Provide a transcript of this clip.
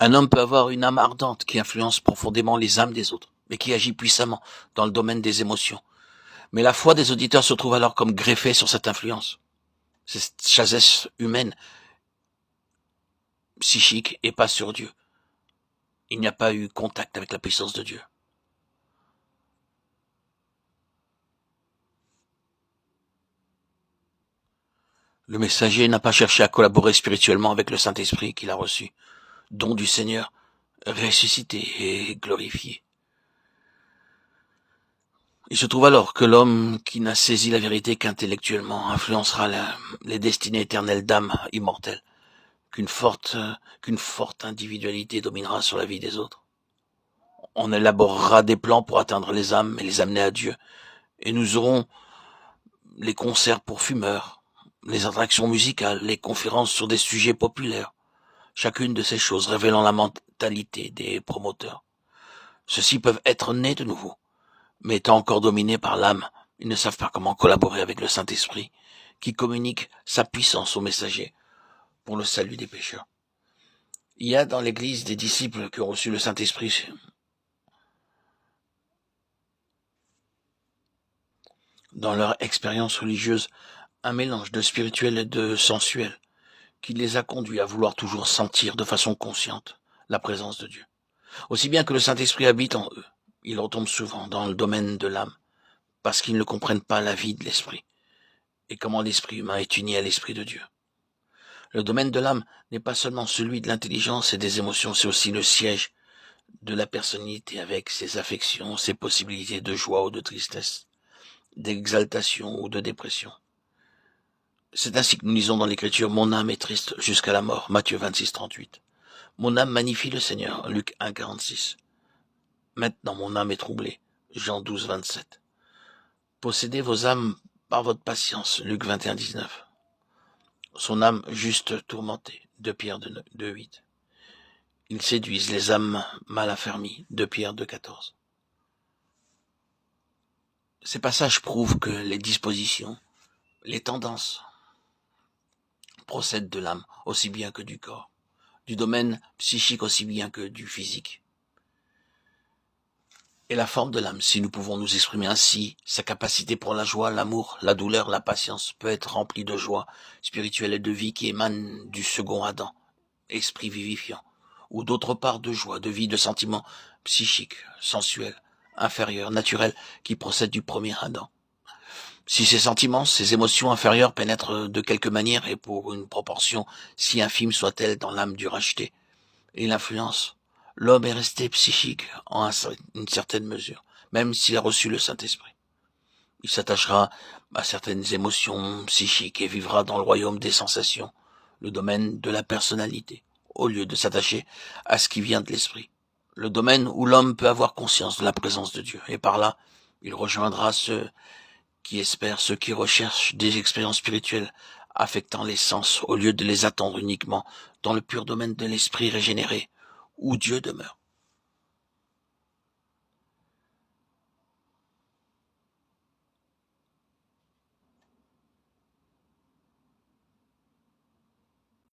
Un homme peut avoir une âme ardente qui influence profondément les âmes des autres, mais qui agit puissamment dans le domaine des émotions. Mais la foi des auditeurs se trouve alors comme greffée sur cette influence. Cette sagesse humaine, psychique, et pas sur Dieu. Il n'y a pas eu contact avec la puissance de Dieu. Le messager n'a pas cherché à collaborer spirituellement avec le Saint-Esprit qu'il a reçu, don du Seigneur, ressuscité et glorifié. Il se trouve alors que l'homme qui n'a saisi la vérité qu'intellectuellement influencera les destinées éternelles d'âmes immortelles, qu'une forte individualité dominera sur la vie des autres. On élaborera des plans pour atteindre les âmes et les amener à Dieu, et nous aurons les concerts pour fumeurs, les attractions musicales, les conférences sur des sujets populaires, chacune de ces choses révélant la mentalité des promoteurs. Ceux-ci peuvent être nés de nouveau, mais étant encore dominés par l'âme, ils ne savent pas comment collaborer avec le Saint-Esprit, qui communique sa puissance aux messagers pour le salut des pécheurs. Il y a dans l'Église des disciples qui ont reçu le Saint-Esprit. Dans leur expérience religieuse, un mélange de spirituel et de sensuel, qui les a conduits à vouloir toujours sentir de façon consciente la présence de Dieu. Aussi bien que le Saint-Esprit habite en eux, ils retombent souvent dans le domaine de l'âme, parce qu'ils ne comprennent pas la vie de l'esprit, et comment l'esprit humain est uni à l'esprit de Dieu. Le domaine de l'âme n'est pas seulement celui de l'intelligence et des émotions, c'est aussi le siège de la personnalité avec ses affections, ses possibilités de joie ou de tristesse, d'exaltation ou de dépression. C'est ainsi que nous lisons dans l'Écriture « Mon âme est triste jusqu'à la mort » Matthieu 26, 38. « Mon âme magnifie le Seigneur » Luc 1, 46. « Maintenant mon âme est troublée » Jean 12, 27. « Possédez vos âmes par votre patience » Luc 21, 19. « Son âme juste tourmentée » 2 Pierre 2, 8. « Ils séduisent les âmes mal affermies » 2 Pierre 2, 14. Ces passages prouvent que les dispositions, les tendances, procèdent de l'âme aussi bien que du corps, du domaine psychique aussi bien que du physique. Et la forme de l'âme, si nous pouvons nous exprimer ainsi, sa capacité pour la joie, l'amour, la douleur, la patience, peut être remplie de joie spirituelle et de vie qui émane du second Adam, esprit vivifiant, ou d'autre part de joie, de vie, de sentiments psychiques, sensuels, inférieurs, naturels, qui procèdent du premier Adam. Si ces sentiments, ces émotions inférieures pénètrent de quelque manière et pour une proportion si infime soit-elle dans l'âme du racheté, et l'influence, l'homme est resté psychique en une certaine mesure, même s'il a reçu le Saint-Esprit. Il s'attachera à certaines émotions psychiques et vivra dans le royaume des sensations, le domaine de la personnalité, au lieu de s'attacher à ce qui vient de l'esprit, le domaine où l'homme peut avoir conscience de la présence de Dieu, et par là, il rejoindra ceux qui espèrent, ceux qui recherchent des expériences spirituelles affectant les sens au lieu de les attendre uniquement dans le pur domaine de l'esprit régénéré, où Dieu demeure.